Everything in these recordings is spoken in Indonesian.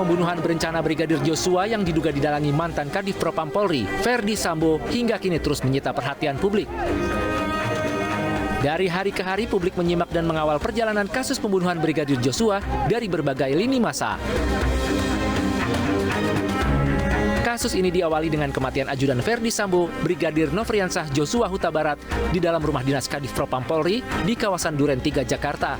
pembunuhan berencana Brigadir Joshua yang diduga didalangi mantan Kadif Propam Polri, Verdi Sambo, hingga kini terus menyita perhatian publik. Dari hari ke hari, publik menyimak dan mengawal perjalanan kasus pembunuhan Brigadir Joshua dari berbagai lini masa. Kasus ini diawali dengan kematian ajudan Verdi Sambo, Brigadir Nofriansah Joshua Huta Barat di dalam rumah dinas Kadif Propam Polri di kawasan Duren 3, Jakarta.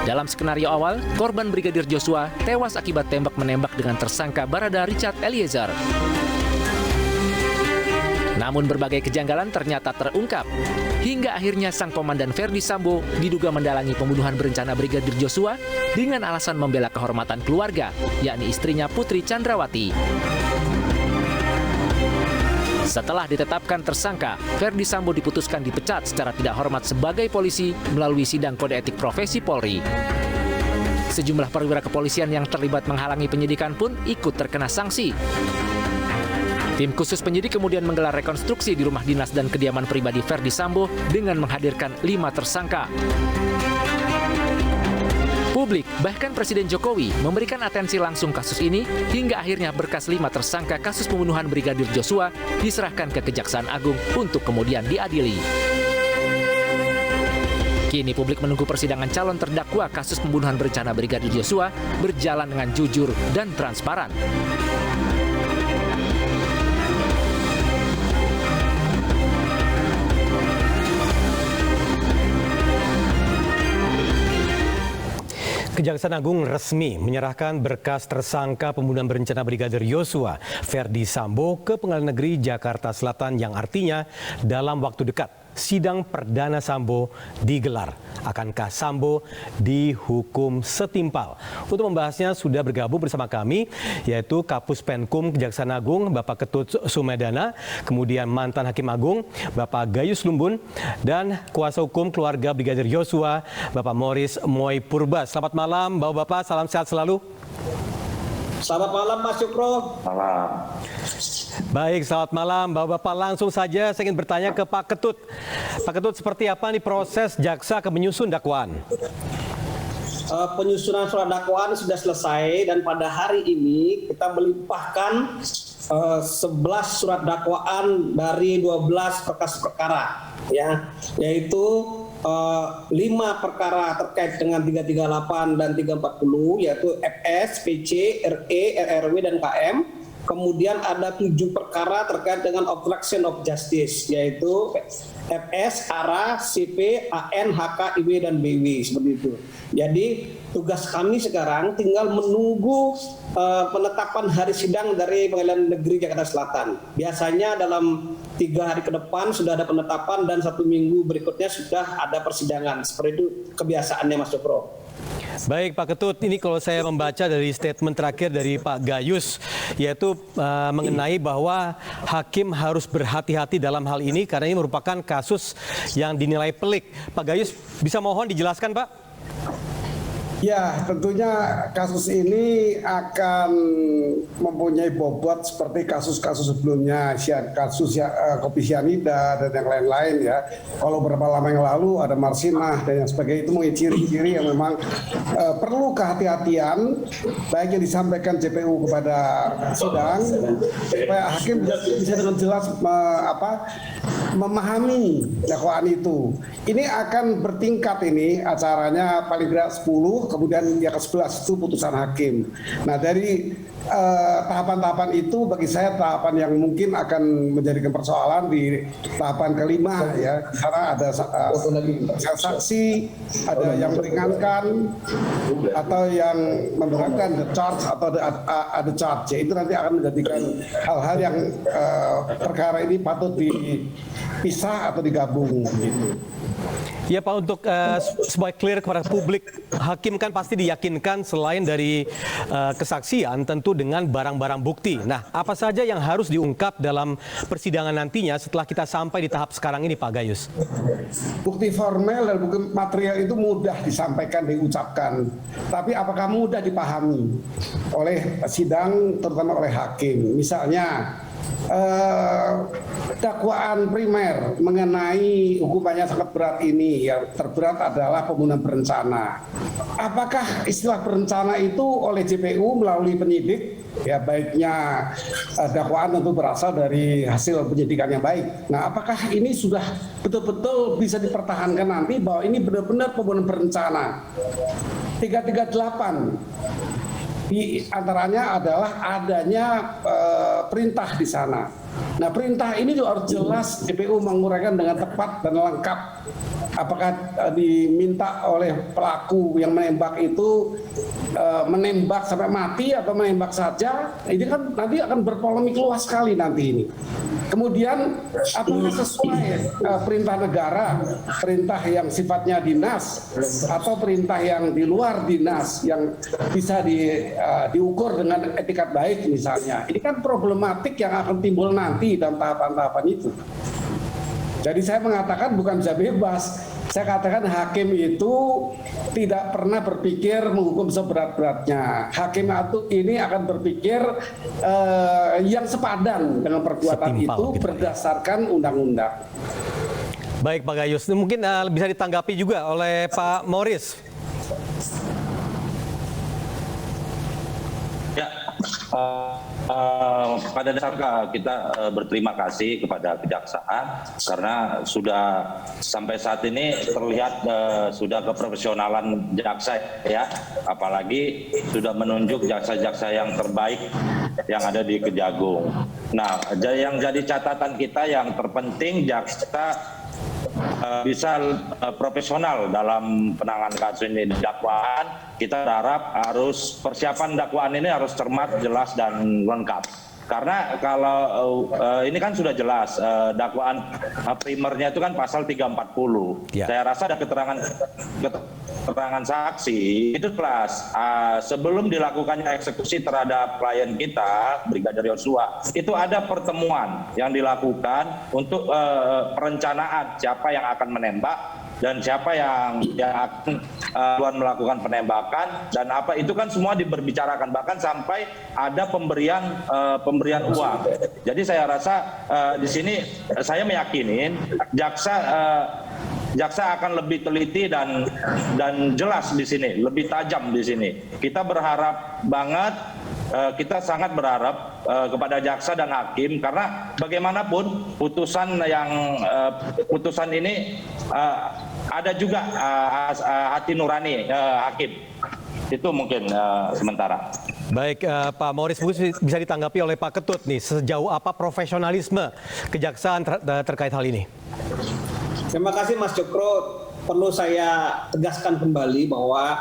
Dalam skenario awal, korban Brigadir Joshua tewas akibat tembak-menembak dengan tersangka Barada Richard Eliezer. Namun berbagai kejanggalan ternyata terungkap. Hingga akhirnya sang komandan Verdi Sambo diduga mendalangi pembunuhan berencana Brigadir Joshua dengan alasan membela kehormatan keluarga, yakni istrinya Putri Chandrawati. Setelah ditetapkan tersangka, Verdi Sambo diputuskan dipecat secara tidak hormat sebagai polisi melalui sidang kode etik profesi Polri. Sejumlah perwira kepolisian yang terlibat menghalangi penyidikan pun ikut terkena sanksi. Tim khusus penyidik kemudian menggelar rekonstruksi di rumah dinas dan kediaman pribadi Verdi Sambo dengan menghadirkan 5 tersangka. Publik, bahkan Presiden Jokowi, memberikan atensi langsung kasus ini hingga akhirnya berkas 5 tersangka kasus pembunuhan Brigadir Joshua diserahkan ke Kejaksaan Agung untuk kemudian diadili. Kini publik menunggu persidangan calon terdakwa kasus pembunuhan berencana Brigadir Joshua berjalan dengan jujur dan transparan. Kejaksaan Agung resmi menyerahkan berkas tersangka pembunuhan berencana Brigadir Joshua, Verdi Sambo, ke Pengadilan Negeri Jakarta Selatan yang artinya dalam waktu dekat sidang perdana Sambo digelar. Akankah Sambo dihukum setimpal? Untuk membahasnya sudah bergabung bersama kami, yaitu Kapus Penkum Kejaksaan Agung, Bapak Ketut Sumedana, kemudian mantan Hakim Agung, Bapak Gayus Lumbun, dan kuasa hukum keluarga Brigadir Joshua, Bapak Morris Moy Purba. Selamat malam, Bapak-Bapak, salam sehat selalu. Selamat malam, Mas Syukro. Malam. Baik, selamat malam Bapak-Bapak. Langsung saja saya ingin bertanya ke Pak Ketut. Pak Ketut, seperti apa nih proses jaksa akan menyusun dakwaan? Penyusunan surat dakwaan sudah selesai dan pada hari ini kita melimpahkan 11 surat dakwaan dari 12 berkas perkara, ya, yaitu 5 perkara terkait dengan 338 dan 340, yaitu FS, PC, RE, RRW, dan KM. Kemudian ada 7 perkara terkait dengan obstruction of justice, yaitu FS, ARA, CP, AN, HK, IW, dan BW, seperti itu. Jadi tugas kami sekarang tinggal menunggu penetapan hari sidang dari Pengadilan Negeri Jakarta Selatan. Biasanya dalam 3 hari ke depan sudah ada penetapan dan 1 minggu berikutnya sudah ada persidangan. Seperti itu kebiasaannya, Mas Jokro. Baik Pak Ketut, ini kalau saya membaca dari statement terakhir dari Pak Gayus, yaitu mengenai bahwa hakim harus berhati-hati dalam hal ini karena ini merupakan kasus yang dinilai pelik. Pak Gayus, bisa mohon dijelaskan Pak? Ya, tentunya kasus ini akan mempunyai bobot seperti kasus-kasus sebelumnya, kasus kopi sianida dan yang lain-lain ya. Kalau beberapa lama yang lalu ada Marsinah dan yang sebagainya, itu mengenai ciri-ciri yang memang perlu kehati-hatian, baik yang disampaikan JPU kepada sidang, supaya hakim bisa dengan jelas memahami dakwaan itu. Ini akan bertingkat ini acaranya paling tidak 10, kemudian yang ke-11 itu putusan hakim. Nah dari tahapan-tahapan itu bagi saya tahapan yang mungkin akan menjadikan persoalan di tahapan kelima ya, karena ada saksi, ada yang meringankan atau yang memberatkan the charge atau ada charge. Ya, itu nanti akan menjadikan hal-hal yang perkara ini patut dipisah atau digabung gitu. Ya Pak, untuk supaya clear kepada publik, hakim kan pasti diyakinkan selain dari kesaksian tentu dengan barang-barang bukti. Nah, apa saja yang harus diungkap dalam persidangan nantinya setelah kita sampai di tahap sekarang ini Pak Gayus? Bukti formel dan bukti material itu mudah disampaikan, diucapkan. Tapi apakah mudah dipahami oleh sidang, terutama oleh hakim? Misalnya, dakwaan primer mengenai hukumannya sangat berat ini, yang terberat adalah pembunuhan berencana. Apakah istilah berencana itu oleh JPU melalui penyidik, ya baiknya dakwaan tentu berasal dari hasil penyidikan yang baik. Nah, apakah ini sudah betul-betul bisa dipertahankan nanti bahwa ini benar-benar pembunuhan berencana? 338 di antaranya adalah adanya perintah di sana. Nah, perintah ini juga harus jelas JPU menguraikan dengan tepat dan lengkap. Apakah diminta oleh pelaku yang menembak itu menembak sampai mati atau menembak saja? Ini kan nanti akan berpolemik luas sekali nanti ini. Kemudian apakah sesuai perintah negara, perintah yang sifatnya dinas atau perintah yang di luar dinas yang bisa diukur dengan etikat baik misalnya. Ini kan problematik yang akan timbul nanti dalam tahapan-tahapan itu. Jadi saya mengatakan bukan bisa bebas. Saya katakan hakim itu tidak pernah berpikir menghukum seberat-beratnya. Hakim itu ini akan berpikir yang sepadan dengan perbuatan itu gitu, berdasarkan undang-undang. Baik Pak Gayus, mungkin bisa ditanggapi juga oleh Pak Morris. Ya, pada dasarnya kita berterima kasih kepada kejaksaan karena sudah sampai saat ini terlihat sudah keprofesionalan jaksa ya, apalagi sudah menunjuk jaksa-jaksa yang terbaik yang ada di Kejagung. Nah, yang jadi catatan kita yang terpenting jaksa bisa profesional dalam penanganan kasus ini. Dakwaan kita berharap harus persiapan dakwaan ini harus cermat, jelas dan lengkap. Karena kalau ini kan sudah jelas dakwaan primernya itu kan pasal 340. Ya. Saya rasa ada keterangan saksi itu jelas sebelum dilakukannya eksekusi terhadap klien kita Brigadir Yosua itu ada pertemuan yang dilakukan untuk perencanaan siapa yang akan menembak dan siapa yang akan melakukan penembakan dan apa itu kan semua diberbicarakan bahkan sampai ada pemberian uang. Jadi saya rasa di sini saya meyakinin jaksa akan lebih teliti dan jelas di sini, lebih tajam di sini. Kita berharap banget, kita sangat berharap kepada jaksa dan hakim karena bagaimanapun putusan ini ada juga hati nurani hakim. Itu mungkin sementara. Baik, Pak Morris, bisa ditanggapi oleh Pak Ketut nih, sejauh apa profesionalisme kejaksaan terkait hal ini? Terima kasih Mas Cokro. Perlu saya tegaskan kembali bahwa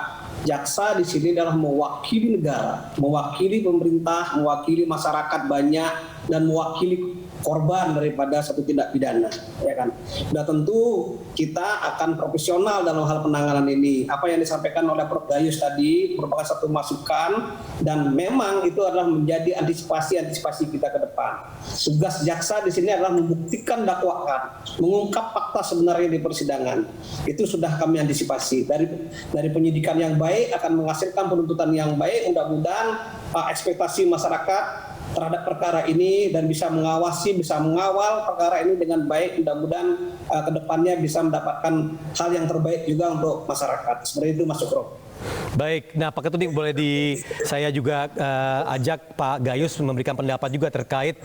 jaksa di sini adalah mewakili negara, mewakili pemerintah, mewakili masyarakat banyak dan mewakili korban daripada satu tindak pidana, ya kan. Sudah tentu kita akan profesional dalam hal penanganan ini. Apa yang disampaikan oleh Prof. Gayus tadi merupakan satu masukan dan memang itu adalah menjadi antisipasi kita ke depan. Tugas jaksa di sini adalah membuktikan dakwaan, mengungkap fakta sebenarnya di persidangan. Itu sudah kami antisipasi dari penyidikan yang baik akan menghasilkan penuntutan yang baik. Mudah-mudahan ekspektasi masyarakat terhadap perkara ini dan bisa mengawasi, bisa mengawal perkara ini dengan baik. Mudah-mudahan ke depannya bisa mendapatkan hal yang terbaik juga untuk masyarakat. Seperti itu Mas Sukro. Baik, nah Pak Ketut boleh saya juga ajak Pak Gayus memberikan pendapat juga terkait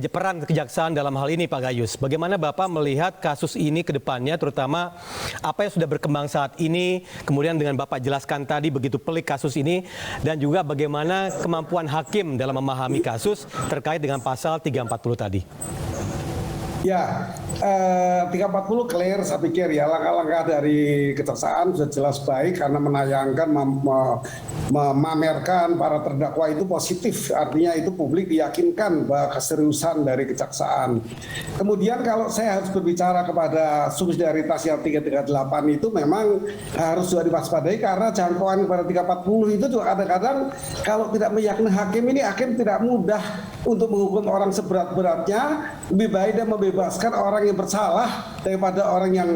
peran kejaksaan dalam hal ini Pak Gayus. Bagaimana Bapak melihat kasus ini ke depannya, terutama apa yang sudah berkembang saat ini, kemudian dengan Bapak jelaskan tadi begitu pelik kasus ini, dan juga bagaimana kemampuan hakim dalam memahami kasus terkait dengan pasal 340 tadi. Ya, 340 clear saya pikir ya, langkah-langkah dari kejaksaan sudah jelas baik karena menayangkan, memamerkan para terdakwa itu positif, artinya itu publik diyakinkan bahwa keseriusan dari kejaksaan. Kemudian kalau saya harus berbicara kepada subsidiaritas yang 338 itu memang harus juga diwaspadai karena jangkauan kepada 340 itu juga kadang-kadang kalau tidak meyakini hakim ini, hakim tidak mudah untuk menghukum orang seberat-beratnya, lebih baik dia membebaskan orang yang bersalah daripada orang yang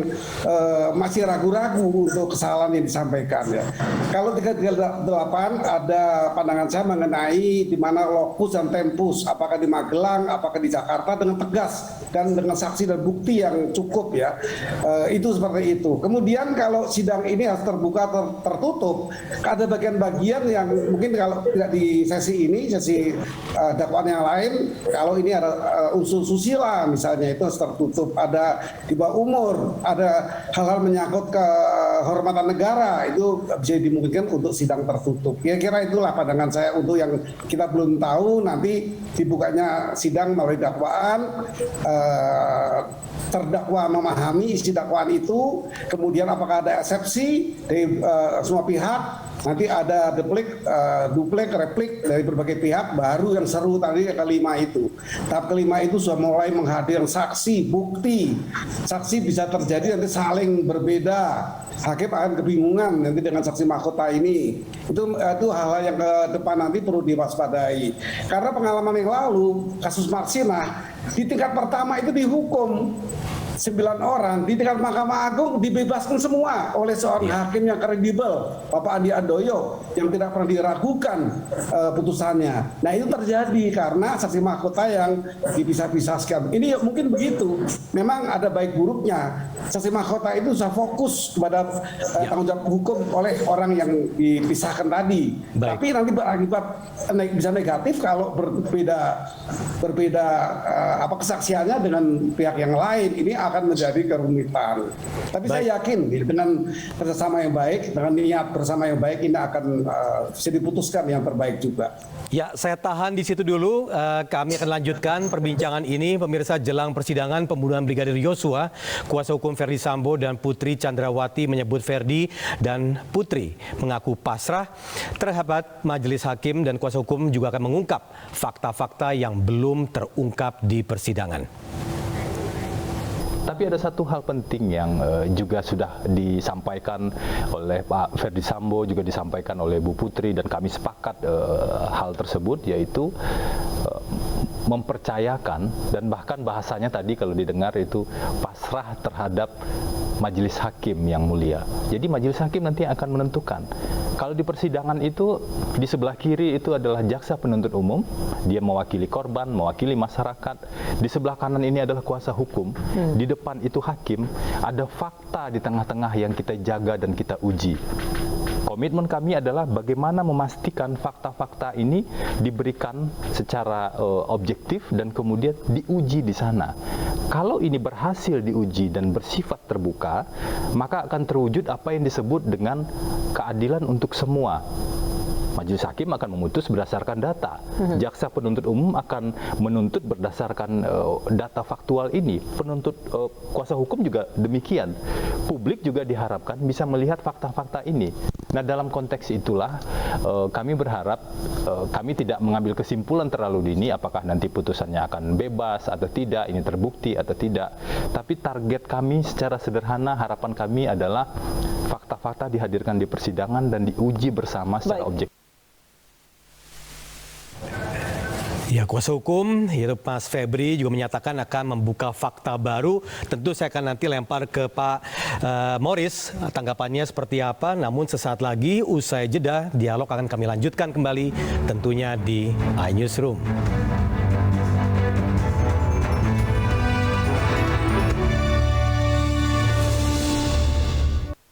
masih ragu-ragu untuk kesalahan yang disampaikan ya. Kalau 338 ada pandangan saya mengenai di mana lokus dan tempus, apakah di Magelang, apakah di Jakarta, dengan tegas dan dengan saksi dan bukti yang cukup ya. Itu seperti itu. Kemudian kalau sidang ini harus terbuka tertutup, ada bagian-bagian yang mungkin kalau tidak di sesi ini, sesi dakwaan yang lain, kalau ini ada unsur susila misalnya, itu harus tertutup. Ada di bawah umur, ada hal-hal menyangkut kehormatan negara, itu bisa dimungkinkan untuk sidang tertutup. Kira-kira itulah pandangan saya untuk yang kita belum tahu, nanti dibukanya sidang melalui dakwaan, terdakwa memahami isi dakwaan itu, kemudian apakah ada eksepsi dari semua pihak, nanti ada duplek, replik dari berbagai pihak, baru yang seru tadi kelima itu. Tahap kelima itu sudah mulai menghadirkan saksi, bukti. Saksi bisa terjadi nanti saling berbeda. Hakim akan kebingungan nanti dengan saksi mahkota ini. Itu hal-hal yang ke depan nanti perlu diwaspadai. Karena pengalaman yang lalu, kasus Marsinah, di tingkat pertama itu dihukum 9 orang, di tingkat Mahkamah Agung dibebaskan semua oleh seorang hakim yang kredibel, Bapak Andi Handoyo, yang tidak pernah diragukan putusannya. Nah itu terjadi karena saksi mahkota yang dipisah-pisah sekian. Ini mungkin begitu, memang ada baik buruknya. Saksi mahkota itu sudah fokus kepada tanggung jawab hukum oleh orang yang dipisahkan tadi. Baik. Tapi nanti berakibat bisa negatif kalau berbeda kesaksiannya dengan pihak yang lain. Ini akan menjadi kerumitan. Tapi saya yakin dengan kerjasama yang baik, dengan niat bersama yang baik, ini akan bisa diputuskan yang terbaik juga. Ya, saya tahan di situ dulu. Kami akan lanjutkan perbincangan ini, pemirsa, jelang persidangan pembunuhan Brigadir Yosua. Kuasa hukum Ferdi Sambo dan Putri Chandrawati menyebut Ferdi dan Putri mengaku pasrah terhadap majelis hakim, dan kuasa hukum juga akan mengungkap fakta-fakta yang belum terungkap di persidangan. Tapi ada satu hal penting yang juga sudah disampaikan oleh Pak Ferdi Sambo, juga disampaikan oleh Bu Putri, dan kami sepakat hal tersebut, yaitu mempercayakan, dan bahkan bahasanya tadi kalau didengar itu pasrah terhadap majelis hakim yang mulia. Jadi majelis hakim nanti akan menentukan. Kalau di persidangan itu di sebelah kiri itu adalah jaksa penuntut umum, dia mewakili korban, mewakili masyarakat. Di sebelah kanan ini adalah kuasa hukum, di depan itu hakim. Ada fakta di tengah-tengah yang kita jaga dan kita uji. Komitmen kami adalah bagaimana memastikan fakta-fakta ini diberikan secara objektif dan kemudian diuji di sana. Kalau ini berhasil diuji dan bersifat terbuka, maka akan terwujud apa yang disebut dengan keadilan untuk semua. Majelis hakim akan memutus berdasarkan data. Jaksa penuntut umum akan menuntut berdasarkan data faktual ini. Penuntut kuasa hukum juga demikian. Publik juga diharapkan bisa melihat fakta-fakta ini. Nah, dalam konteks itulah kami berharap kami tidak mengambil kesimpulan terlalu dini apakah nanti putusannya akan bebas atau tidak, ini terbukti atau tidak. Tapi target kami secara sederhana, harapan kami adalah fakta-fakta dihadirkan di persidangan dan diuji bersama secara objektif. Ya, kuasa hukum yaitu Mas Febri juga menyatakan akan membuka fakta baru. Tentu saya akan nanti lempar ke Pak Morris tanggapannya seperti apa. Namun sesaat lagi usai jeda, dialog akan kami lanjutkan kembali tentunya di iNewsroom.